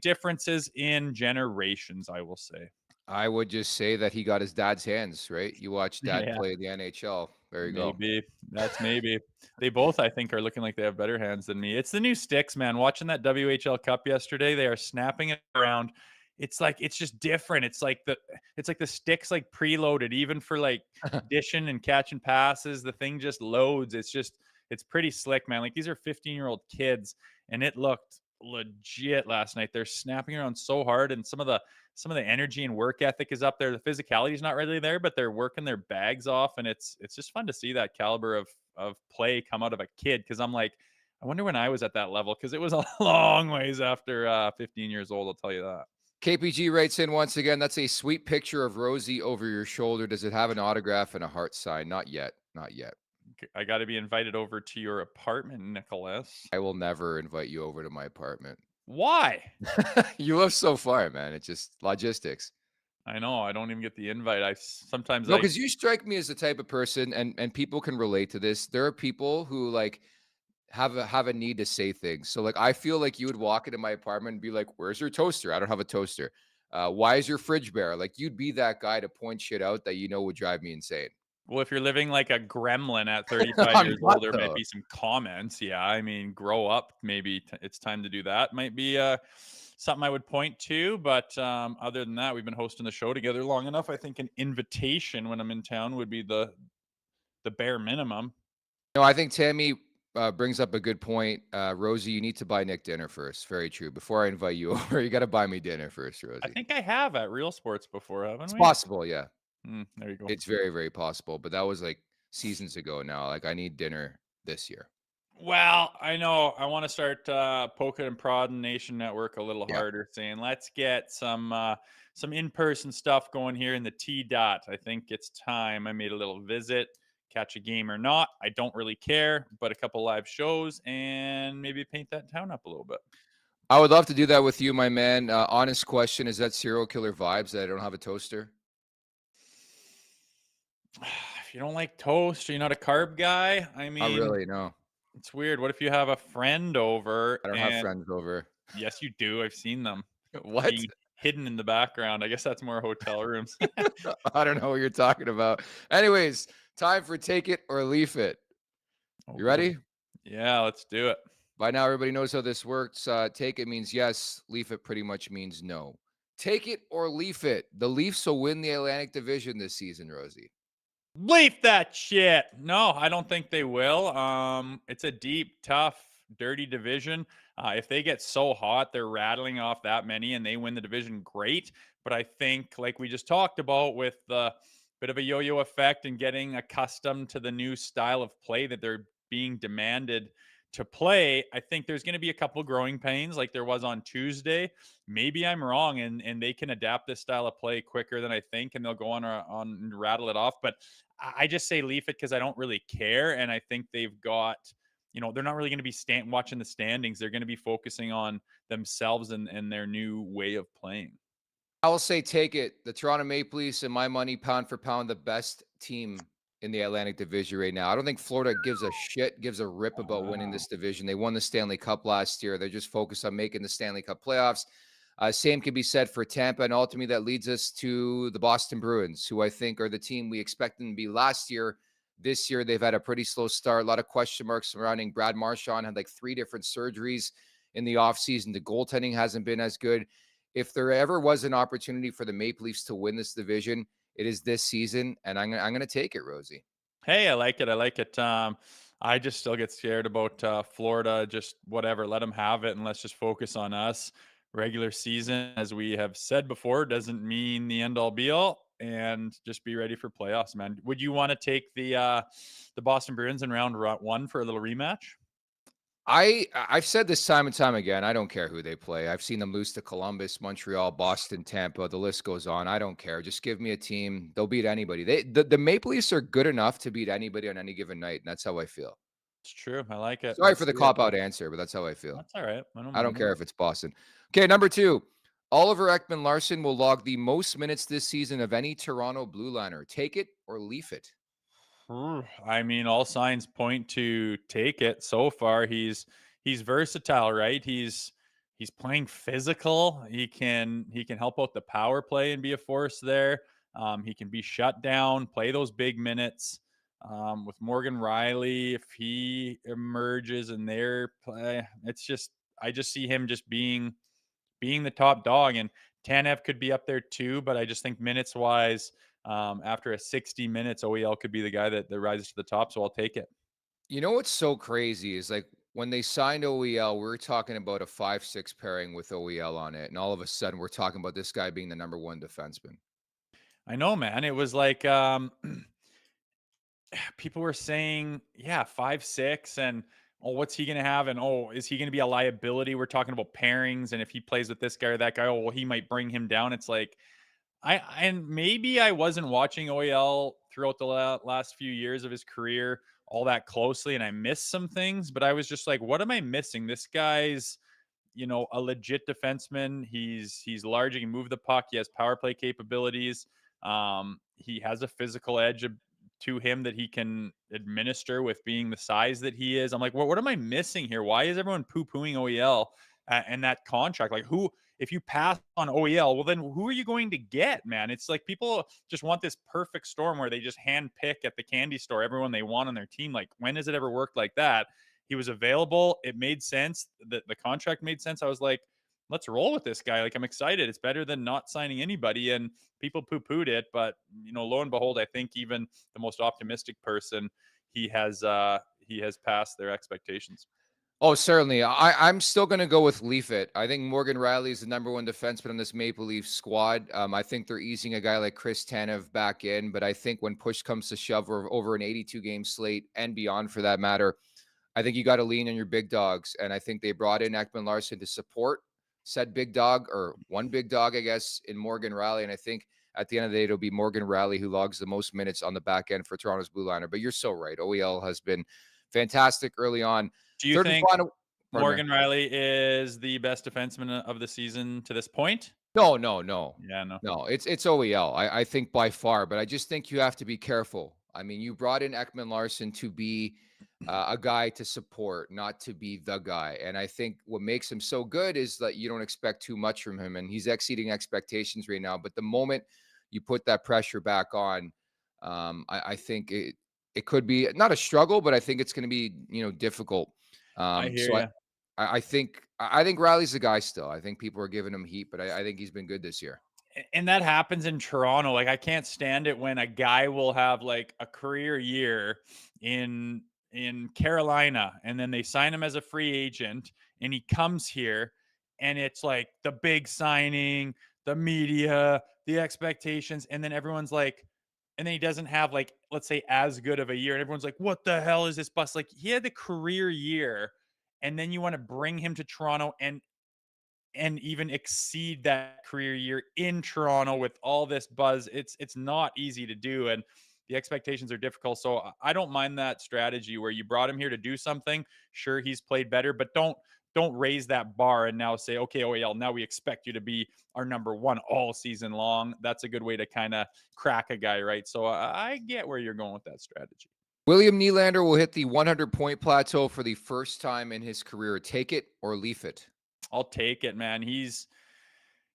differences in generations, I will say. I would just say that he got his dad's hands, right? You watch dad Yeah, play in the NHL. There you go. maybe. That's maybe. They both, I think, are looking like they have better hands than me. It's the new sticks, man. Watching that WHL Cup yesterday, they are snapping it around. It's like it's just different. It's like the sticks like preloaded, even for like dishing and catching passes. The thing just loads. It's pretty slick, man. Like these are 15-year-old kids, and it looked legit last night. They're snapping around so hard, and some of the energy and work ethic is up there. The physicality is not really there, but they're working their bags off, and it's just fun to see that caliber of play come out of a kid. Because I'm like, I wonder when I was at that level, because it was a long ways after 15 years old. I'll tell you that. KPG writes in once again, that's a sweet picture of Rosie over your shoulder. Does it have an autograph and a heart sign? Not yet. Not yet. I got to be invited over to your apartment, Nicholas. I will never invite you over to my apartment. Why? You live so far, man. It's just logistics. I know. I don't even get the invite. Sometimes No, I because you strike me as the type of person, and people can relate to this. There are people who like have a need to say things. So like I feel like you would walk into my apartment and be like, "Where's your toaster? I don't have a toaster. Why is your fridge bare?" Like you'd be that guy to point shit out that would drive me insane. Well, if you're living like a gremlin at 35 I'm years not old, there might though. be some comments. Yeah, I mean, grow up. Maybe it's time to do that. Might be something I would point to. But other than that, we've been hosting the show together long enough. I think an invitation when I'm in town would be the bare minimum. No, I think Tammy brings up a good point. Rosie, you need to buy Nick dinner first. Very true. Before I invite you over, you got to buy me dinner first, I Rosie. think I have at Real Sports before, haven't It's we? possible, yeah. There you go. It's very, very possible. But that was like seasons ago now. Like I need dinner this year. Well, I know I want to start poking and prodding Nation Network a little Yeah. harder, saying let's get some in-person stuff going here in the T dot. I think it's time. I made a little visit, catch a game or not. I don't really care, but a couple live shows and maybe paint that town up a little bit. I would love to do that with you, my man. Honest question, is that serial killer vibes that I don't have a toaster? If you don't like toast or you're not a carb guy, I Not mean, really, no. it's weird. What if you have a friend over I don't have and friends over. yes, you do. I've seen them What? being hidden in the background. I guess that's more hotel rooms. I don't know what you're talking about. Anyways, time for Take It or Leaf It. Oh, You boy. ready? Yeah, let's do it. By now, everybody knows how this works. Take it means yes. Leaf it pretty much means no. Take it or leaf it. The Leafs will win the Atlantic Division this season, Rosie. Leaf that shit. No, I don't think they will. It's a deep, tough, dirty division. If they get so hot, they're rattling off that many and they win the division, great. But I think, like we just talked about, with the bit of a yo-yo effect and getting accustomed to the new style of play that they're being demanded to play, I think there's going to be a couple growing pains like there was on Tuesday. Maybe I'm wrong, and they can adapt this style of play quicker than I think, and they'll go on and rattle it off. But I just say leave it because I don't really care. And I think they've got, they're not really going to be watching the standings. They're going to be focusing on themselves and their new way of playing. I will say take it. The Toronto Maple Leafs, in my money, pound for pound, the best team in the Atlantic Division right now. I don't think Florida gives a rip about winning this division. They won the Stanley Cup last year. They're just focused on making the Stanley Cup playoffs. Same can be said for Tampa, and ultimately that leads us to the Boston Bruins, who I think are the team we expect them to be last year. This year, they've had a pretty slow start. A lot of question marks surrounding Brad Marchand, had like 3 different surgeries in the offseason. The goaltending hasn't been as good. If there ever was an opportunity for the Maple Leafs to win this division, it is this season, and I'm going to take it, Rosie. Hey, I like it. I like it. I just still get scared about Florida. Just whatever, let them have it, and let's just focus on us. Regular season, as we have said before, doesn't mean the end all be all, and just be ready for playoffs, man. Would you want to take the Boston Bruins in round 1 for a little rematch? I've said this time and time again. I don't care who they play. I've seen them lose to Columbus, Montreal, Boston, Tampa. The list goes on. I don't care. Just give me a team. They'll beat anybody. The Maple Leafs are good enough to beat anybody on any given night, and that's how I feel. It's true. I like it. Sorry Let's for the see it. cop out answer, but that's how I feel. That's all right. I don't I don't mind it. care if it's Boston. Okay, number 2. Oliver Ekman-Larsson will log the most minutes this season of any Toronto Blue Liner. Take it or leaf it. I mean, all signs point to take it so far. He's versatile, right? He's playing physical. He can help out the power play and be a force there. He can be shut down, play those big minutes. With Morgan Riley, if he emerges in their play, I just see him just being the top dog. And Tanev could be up there too, but I just think minutes wise, after a 60 minutes, OEL could be the guy that rises to the top. So I'll take it. You know what's so crazy is like when they signed OEL, we were talking about a 5-6 pairing with OEL on it, and all of a sudden we're talking about this guy being the number 1 defenseman. I know, man. It was like people were saying, yeah, 5-6, and oh, what's he gonna have? And oh, is he gonna be a liability? We're talking about pairings, and if he plays with this guy or that guy, oh well, he might bring him down. It's like and maybe I wasn't watching OEL throughout the last few years of his career all that closely, and I missed some things, but I was just like, what am I missing? This guy's, a legit defenseman. He's large. He can move the puck. He has power play capabilities. He has a physical edge to him that he can administer with being the size that he is. I'm like, what am I missing here? Why is everyone poo-pooing OEL and that contract? Like, who? If you pass on OEL, well, then who are you going to get, man? It's like people just want this perfect storm where they just hand pick at the candy store everyone they want on their team. Like, when has it ever worked like that? He was available. It made sense. The contract made sense. I was like, let's roll with this guy. Like, I'm excited. It's better than not signing anybody. And people poo-pooed it, but lo and behold, I think even the most optimistic person, he has passed their expectations. Oh, certainly. I'm still going to go with Leaf It. I think Morgan Riley is the number 1 defenseman on this Maple Leaf squad. I think they're easing a guy like Chris Tanev back in, but I think when push comes to shove over an 82-game slate and beyond for that matter, I think you got to lean on your big dogs. And I think they brought in Ekman-Larsson to support said big dog, or one big dog, I guess, in Morgan Riley. And I think at the end of the day, it'll be Morgan Riley who logs the most minutes on the back end for Toronto's Blue Liner. But you're so right. OEL has been fantastic early on. Do you Third think and final, Morgan Riley is the best defenseman of the season to this point? No. Yeah, no. No, it's OEL. I think by far, but I just think you have to be careful. I mean, you brought in Ekman-Larsson to be a guy to support, not to be the guy. And I think what makes him so good is that you don't expect too much from him, and he's exceeding expectations right now. But the moment you put that pressure back on, I think it could be not a struggle, but I think it's going to be difficult. I hear So you. I think Riley's the guy still. I think people are giving him heat, but I think he's been good this year. And that happens in Toronto. Like, I can't stand it when a guy will have like a career year in Carolina, and then they sign him as a free agent, and he comes here, and it's like the big signing, the media, the expectations, and then everyone's like, and then he doesn't have, like, let's say, as good of a year, and everyone's like, what the hell is this bust? Like, he had the career year, and then you want to bring him to Toronto and even exceed that career year in Toronto with all this buzz. It's not easy to do, and the expectations are difficult. So I don't mind that strategy where you brought him here to do something. Sure, he's played better, but don't raise that bar and now say, okay, OEL, now we expect you to be our number 1 all season long. That's a good way to kind of crack a guy, right? So I get where you're going with that strategy. William Nylander will hit the 100-point plateau for the first time in his career. Take it or leave it. I'll take it, man. He's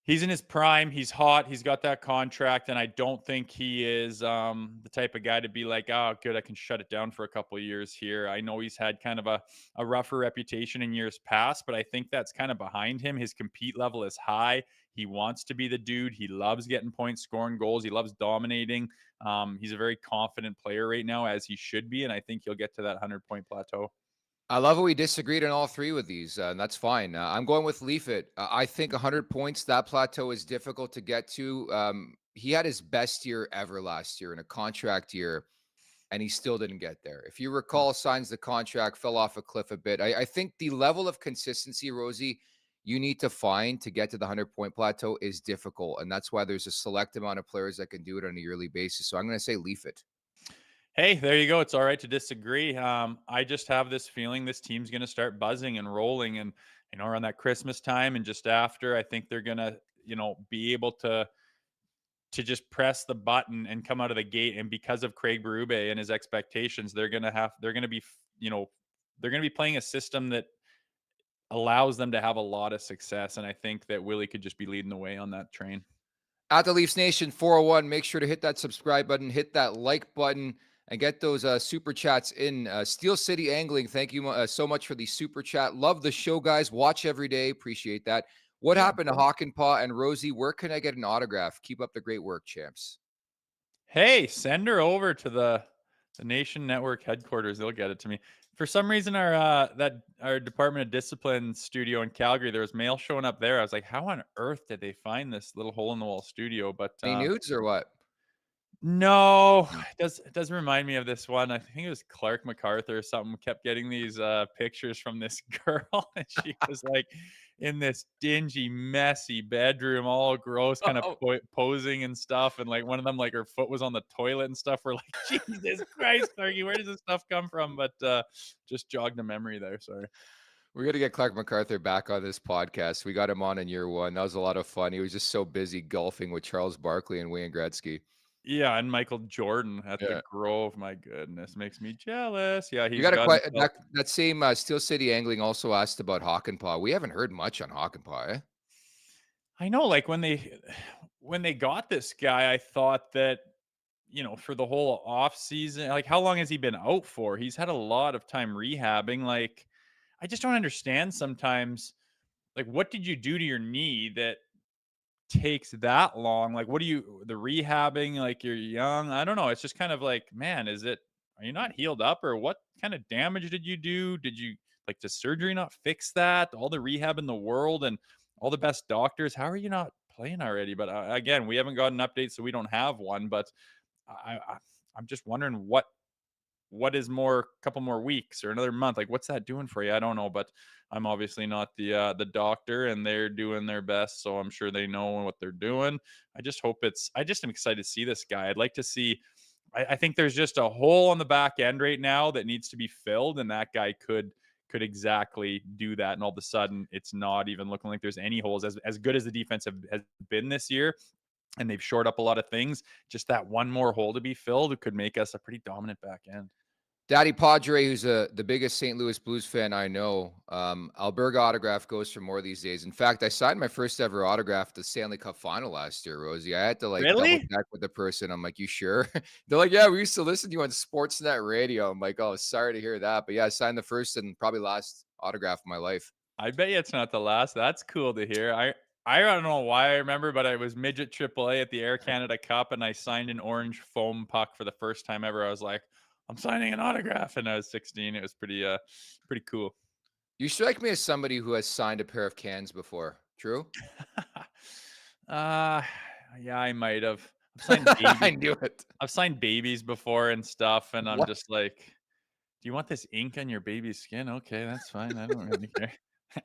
in his prime. He's hot. He's got that contract, and I don't think he is the type of guy to be like, oh, good, I can shut it down for a couple of years here. I know he's had kind of a rougher reputation in years past, but I think that's kind of behind him. His compete level is high. He wants to be the dude. He loves getting points, scoring goals. He loves dominating. He's a very confident player right now, as he should be, and I think he'll get to that 100-point plateau. I love how we disagreed on all 3 with these, and that's fine. I'm going with Leaf It. I think 100 points, that plateau is difficult to get to. He had his best year ever last year in a contract year. and he still didn't get there. If you recall, signs the contract, fell off a cliff a bit. I think the level of consistency, Rosie, you need to find to get to the 100-point plateau is difficult. And that's why there's a select amount of players that can do it on a yearly basis. So I'm going to say Leaf it. Hey, there you go. It's all right to disagree. I just have this feeling this team's going to start buzzing and rolling, and around that Christmas time and just after, I think they're going to, be able to just press the button and come out of the gate. And because of Craig Berube and his expectations, they're going to be, they're going to be playing a system that allows them to have a lot of success. And I think that Willie could just be leading the way on that train. At the Leafs Nation 401, make sure to hit that subscribe button, hit that like button, and get those super chats in. Steel City Angling, thank you so much for the super chat. Love the show, guys. Watch every day. Appreciate that. What happened to Hockenpah and Rosie? Where can I get an autograph? Keep up the great work, champs. Hey, send her over to the Nation Network headquarters. They'll get it to me. For some reason, our Department of Discipline studio in Calgary, there was mail showing up there. I was like, how on earth did they find this little hole in the wall studio? But Any nudes or what? No, it does remind me of this one. I think it was Clark MacArthur or something. Kept getting these pictures from this girl, and she was like in this dingy, messy bedroom, all gross, kind of posing and stuff. And like one of them, like her foot was on the toilet and stuff. We're like, Jesus Christ, Clarky, where does this stuff come from? But just jogged a memory there. Sorry. We're going to get Clark MacArthur back on this podcast. We got him on in year one. That was a lot of fun. He was just so busy golfing with Charles Barkley and Wayne Gretzky. Yeah, and Michael Jordan at the Grove. My goodness, makes me jealous. Yeah, you got that same Steel City Angling also asked about Hockenpah. We haven't heard much on Hockenpah, eh? I know, like when they got this guy, I thought that for the whole off season, like how long has he been out for? He's had a lot of time rehabbing. Like, I just don't understand sometimes. Like, what did you do to your knee that takes that long? Like, the rehabbing? Like, you're young. I don't know. It's just kind of like, man, are you not healed up, or what kind of damage did you do? Does surgery not fix that? All the rehab in the world and all the best doctors. How are you not playing already? But again, we haven't got an update, so we don't have one. But I'm just wondering what is a couple more weeks or another month? Like, what's that doing for you? I don't know, but I'm obviously not the doctor, and they're doing their best, so I'm sure they know what they're doing. I just am excited to see this guy. I'd like to see. I think there's just a hole on the back end right now that needs to be filled, and that guy could exactly do that. And all of a sudden, it's not even looking like there's any holes. As good as the defense has been this year, and they've shored up a lot of things, just that one more hole to be filled could make us a pretty dominant back end. Daddy Padre, who's the biggest St. Louis Blues fan I know, Alberga autograph goes for more these days. In fact, I signed my first ever autograph at the Stanley Cup final last year, Rosie. I had to double check with the person. I'm like, you sure? They're like, yeah, we used to listen to you on Sportsnet radio. I'm like, oh, sorry to hear that. But yeah, I signed the first and probably last autograph of my life. I bet you it's not the last. That's cool to hear. I don't know why I remember, but I was midget AAA at the Air Canada Cup, and I signed an orange foam puck for the first time ever. I was like, I'm signing an autograph, and I was 16. It was pretty cool. You strike me as somebody who has signed a pair of cans before. True? Yeah, I might have. I've signed babies. I knew it. I've signed babies before and stuff, and I'm just like, do you want this ink on your baby's skin? Okay, that's fine. I don't really care.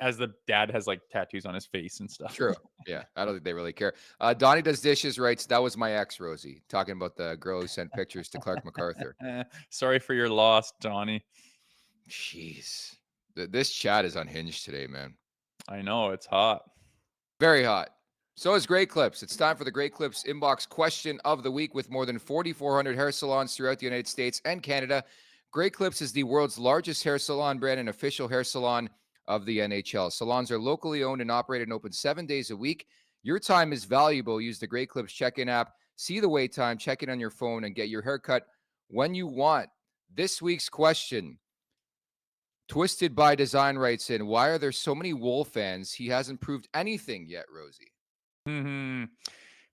As the dad has like tattoos on his face and stuff. True. Yeah. I don't think they really care. Donnie Does Dishes writes, that was my ex, Rosie, talking about the girl who sent pictures to Clark MacArthur. Sorry for your loss, Donnie. Jeez. This chat is unhinged today, man. I know. It's hot. Very hot. So is Great Clips. It's time for the Great Clips inbox question of the week. With more than 4,400 hair salons throughout the United States and Canada, Great Clips is the world's largest hair salon brand and official hair salon of the NHL. Salons are locally owned and operated and open 7 days a week. Your time is valuable. Use the Great Clips check-in app. See the wait time, check in on your phone, and get your haircut when you want. This week's question, Twisted by Design writes in, why are there so many Woll fans? He hasn't proved anything yet, Rosie.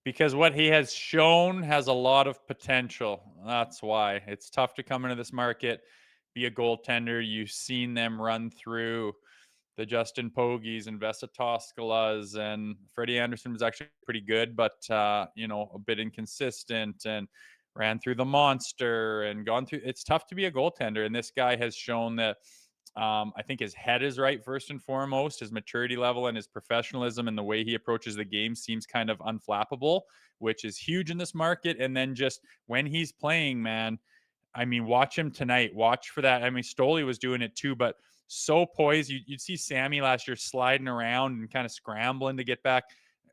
Because what he has shown has a lot of potential. That's why. It's tough to come into this market, be a goaltender. You've seen them run through the Justin Pogies and Vesa Toskalas, and Freddie Anderson was actually pretty good, but a bit inconsistent. And ran through the monster and gone through. It's tough to be a goaltender, and this guy has shown that. I think his head is right first and foremost. His maturity level and his professionalism and the way he approaches the game seems kind of unflappable, which is huge in this market. And then just when he's playing, man, I mean, watch him tonight. Watch for that. I mean, Stoli was doing it too, but so poised. You'd see Sammy last year sliding around and kind of scrambling to get back.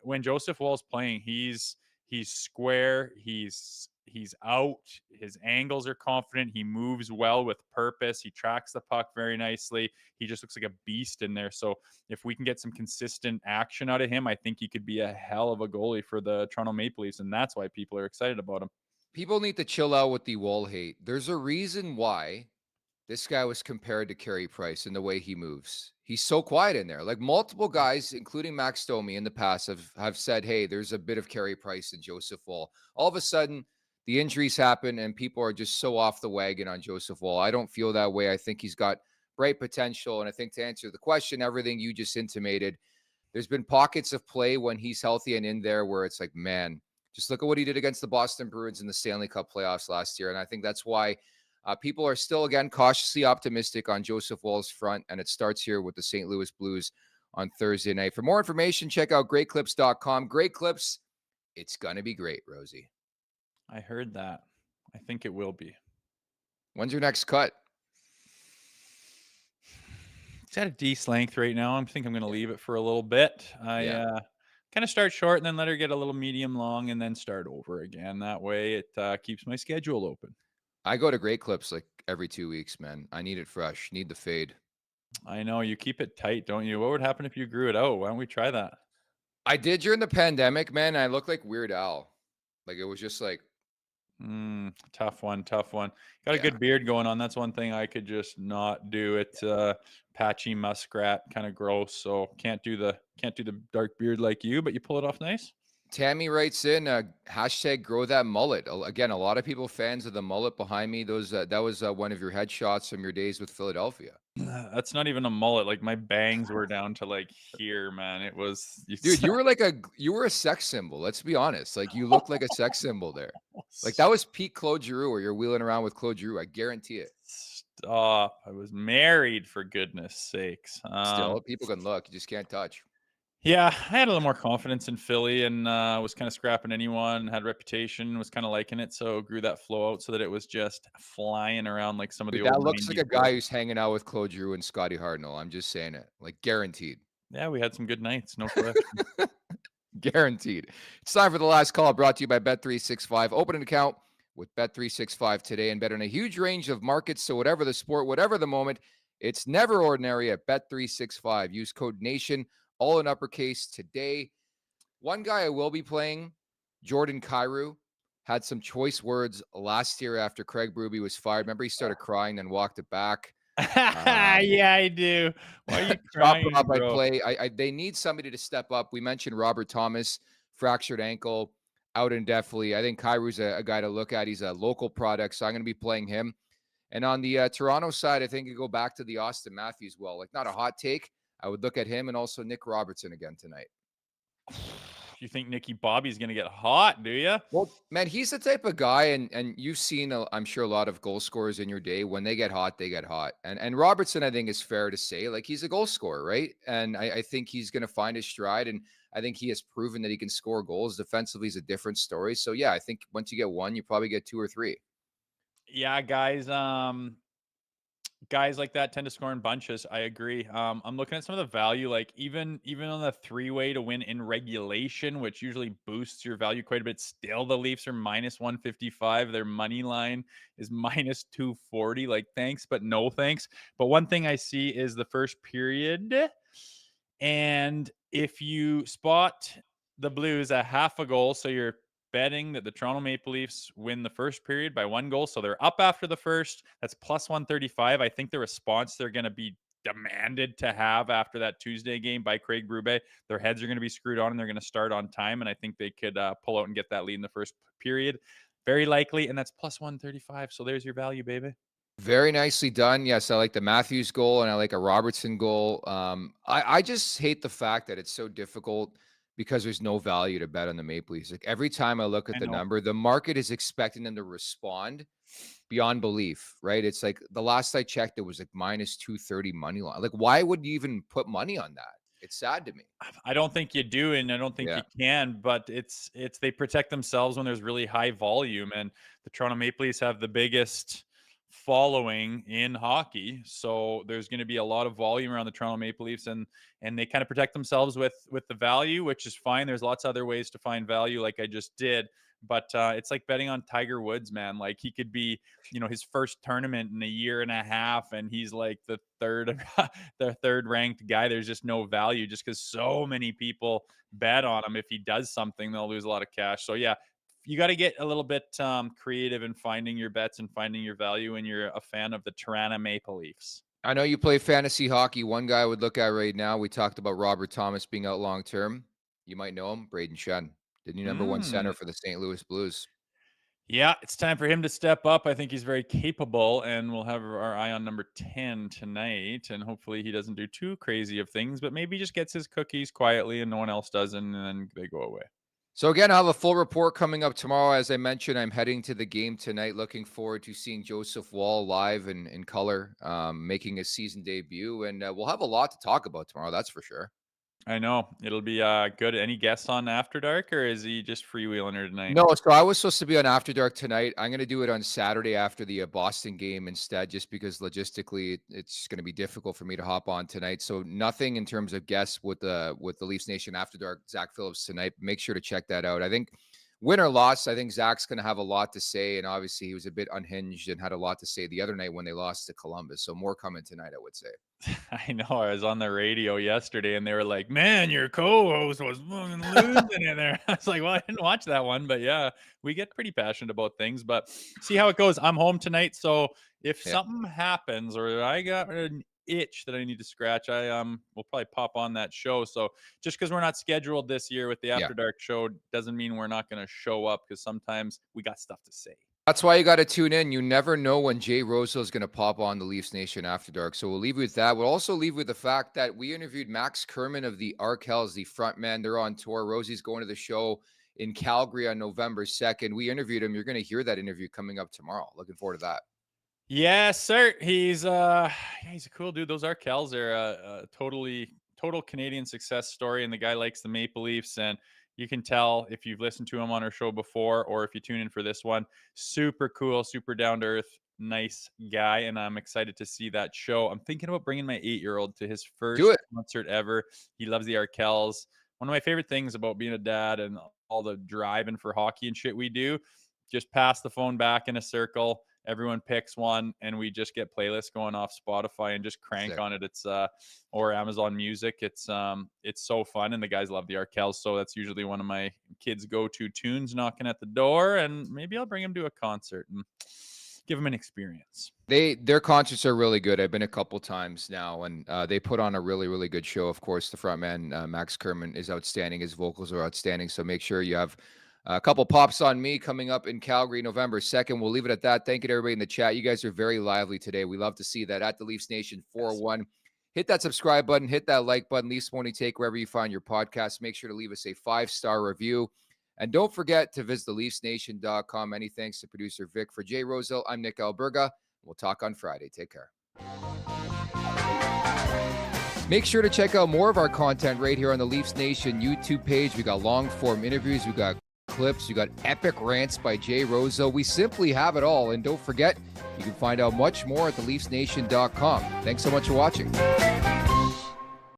When Joseph Woll's playing, he's square. He's out. His angles are confident. He moves well with purpose. He tracks the puck very nicely. He just looks like a beast in there. So if we can get some consistent action out of him, I think he could be a hell of a goalie for the Toronto Maple Leafs, and that's why people are excited about him. People need to chill out with the Woll hate. There's a reason why this guy was compared to Carey Price in the way he moves. He's so quiet in there. Like multiple guys, including Max Domi in the past, have said, hey, there's a bit of Carey Price and Joseph Woll. All of a sudden, the injuries happen and people are just so off the wagon on Joseph Woll. I don't feel that way. I think he's got bright potential. And I think to answer the question, everything you just intimated, there's been pockets of play when he's healthy and in there where it's like, man, just look at what he did against the Boston Bruins in the Stanley Cup playoffs last year. And I think that's why people are still, again, cautiously optimistic on Joseph Woll's front, and it starts here with the St. Louis Blues on Thursday night. For more information, check out greatclips.com. Great Clips, it's going to be great, Rosie. I heard that. I think it will be. When's your next cut? It's at a decent length right now. I think I'm going to leave it for a little bit. Kind of start short and then let her get a little medium long and then start over again. That way it keeps my schedule open. I go to Great Clips like every 2 weeks, man. I need it fresh. Need the fade. I know. You keep it tight, don't you? What would happen if you grew it out? Why don't we try that? I did during the pandemic, man. I looked like Weird Al. Like it was just like. Tough one. Got a good beard going on. That's one thing I could just not do. It's patchy muskrat, kind of gross. So can't do the dark beard like you, but you pull it off nice. Tammy writes in hashtag grow that mullet. Again, a lot of people fans of the mullet behind me. Those that was one of your headshots from your days with Philadelphia. That's not even a mullet. Like my bangs were down to like here, man. It was dude. You were a sex symbol. Let's be honest. Like you looked like a sex symbol there. Like that was peak Claude Giroux, where you're wheeling around with Claude Giroux. I guarantee it. Stop. I was married, for goodness sakes. Still, people can look. You just can't touch. Yeah, I had a little more confidence in Philly and was kind of scrapping anyone, had reputation, was kind of liking it. So grew that flow out so that it was just flying around like some of the old. That looks like a guy who's hanging out with Claude Giroux and Scotty Hartnell. I'm just saying it. Like guaranteed. Yeah, we had some good nights. No question. Guaranteed. It's time for the last call, brought to you by Bet365. Open an account with Bet365 today and bet on a huge range of markets. So whatever the sport, whatever the moment, it's never ordinary at Bet365. Use code NATION, all in uppercase today. One guy I will be playing, Jordan Kyrou, had some choice words last year after Craig Berube was fired. Remember, he started crying and walked it back. Yeah, I do. Why are you crying, bro? They need somebody to step up. We mentioned Robert Thomas, fractured ankle, out indefinitely. I think Kyrou's a guy to look at. He's a local product, so I'm going to be playing him. And on the Toronto side, I think you go back to the Austin Matthews well. Like, not a hot take. I would look at him and also Nick Robertson again tonight. You think Nicky Bobby's going to get hot, do you? Well, man, he's the type of guy, and you've seen, I'm sure, a lot of goal scorers in your day. When they get hot, they get hot. And Robertson, I think, is fair to say. Like, he's a goal scorer, right? And I think he's going to find his stride, and I think he has proven that he can score goals. Defensively is a different story. So, yeah, I think once you get one, you probably get two or three. Yeah, guys. Guys like that tend to score in bunches. I agree. I'm looking at some of the value, like even on the 3-way to win in regulation, which usually boosts your value quite a bit. Still, the Leafs are minus 155. Their money line is minus 240. Like, thanks, but no thanks. But one thing I see is the first period. And if you spot the Blues at half a goal, so you're betting that the Toronto Maple Leafs win the first period by 1 goal. So they're up after the first. That's plus 135. I think the response they're going to be demanded to have after that Tuesday game by Craig Berube, their heads are going to be screwed on and they're going to start on time. And I think they could pull out and get that lead in the first period. Very likely. And that's plus 135. So there's your value, baby. Very nicely done. Yes, I like the Matthews goal and I like a Robertson goal. I just hate the fact that it's so difficult because there's no value to bet on the Maple Leafs. Like every time I look at I the know. number, the market is expecting them to respond beyond belief, right? It's like the last I checked, it was like minus 230 money line. Like, why would you even put money on that? It's sad to me. I don't think you do, and I don't think Yeah. you can, but it's they protect themselves when there's really high volume, and the Toronto Maple Leafs have the biggest following in hockey, so there's going to be a lot of volume around the Toronto Maple Leafs, and they kind of protect themselves with the value, which is fine. There's lots of other ways to find value, like I just did, but it's like betting on Tiger Woods, man. Like he could be, his first tournament in a year and a half, and he's like the third the third ranked guy. There's just no value just because so many people bet on him. If he does something, they'll lose a lot of cash. So yeah, you got to get a little bit creative in finding your bets and finding your value when you're a fan of the Toronto Maple Leafs. I know you play fantasy hockey. One guy I would look at right now, we talked about Robert Thomas being out long term. You might know him, Braden Shen, the new number one center for the St. Louis Blues. Yeah, it's time for him to step up. I think he's very capable, and we'll have our eye on number 10 tonight. And hopefully he doesn't do too crazy of things, but maybe he just gets his cookies quietly and no one else doesn't, and then they go away. So again, I'll have a full report coming up tomorrow. As I mentioned, I'm heading to the game tonight. Looking forward to seeing Joseph Woll live and in color, making his season debut. And we'll have a lot to talk about tomorrow, that's for sure. I know. It'll be good. Any guests on After Dark, or is he just freewheeling her tonight? No, so I was supposed to be on After Dark tonight. I'm going to do it on Saturday after the Boston game instead, just because logistically it's going to be difficult for me to hop on tonight. So nothing in terms of guests with the Leafs Nation After Dark, Zach Phillips tonight. Make sure to check that out. I think win or loss, I think Zach's going to have a lot to say. And obviously he was a bit unhinged and had a lot to say the other night when they lost to Columbus. So more coming tonight, I would say. I know. I was on the radio yesterday and they were like, man, your co-host was fucking losing in there. I was like, well, I didn't watch that one, but yeah, we get pretty passionate about things, but see how it goes. I'm home tonight. So if something happens or I got an itch that I need to scratch, I will probably pop on that show. So just because we're not scheduled this year with the After Dark show doesn't mean we're not going to show up, because sometimes we got stuff to say. That's why you got to tune in. You never know when Jay Rosehill is going to pop on the Leafs Nation After Dark. So we'll leave you with that. We'll also leave with the fact that we interviewed Max Kerman of the Arkells, the front man. They're on tour. Rosie's going to the show in Calgary on November 2nd. We interviewed him. You're going to hear that interview coming up tomorrow. Looking forward to that. Yes, sir. He's a cool dude. Those Arkells are a total Canadian success story, and the guy likes the Maple Leafs, and you can tell if you've listened to him on our show before or if you tune in for this one. Super cool, super down to earth, nice guy, and I'm excited to see that show. I'm thinking about bringing my 8-year-old to his first concert ever. He loves the Arkells. One of my favorite things about being a dad and all the driving for hockey and shit we do, just pass the phone back in a circle. Everyone picks one, and we just get playlists going off Spotify and just crank on it. It's or Amazon Music. It's so fun, and the guys love the Arkells, so that's usually one of my kids' go-to tunes knocking at the door. And maybe I'll bring him to a concert and give him an experience. Their concerts are really good. I've been a couple times now, and they put on a really, really good show. Of course, the frontman Max Kerman is outstanding. His vocals are outstanding. So make sure you have a couple pops on me coming up in Calgary, November 2nd. We'll leave it at that. Thank you to everybody in the chat. You guys are very lively today. We love to see that. At the Leafs Nation 401. Hit that subscribe button. Hit that like button. Leafs Morning Take wherever you find your podcast. Make sure to leave us a 5-star review. And don't forget to visit theleafsnation.com. Many thanks to producer Vic. For Jay Rosehill, I'm Nick Alberga. We'll talk on Friday. Take care. Make sure to check out more of our content right here on the Leafs Nation YouTube page. We got long-form interviews. We got clips. You got epic rants by Jay Rosehill. We simply have it all. And don't forget, you can find out much more at theleafsnation.com. Thanks so much for watching.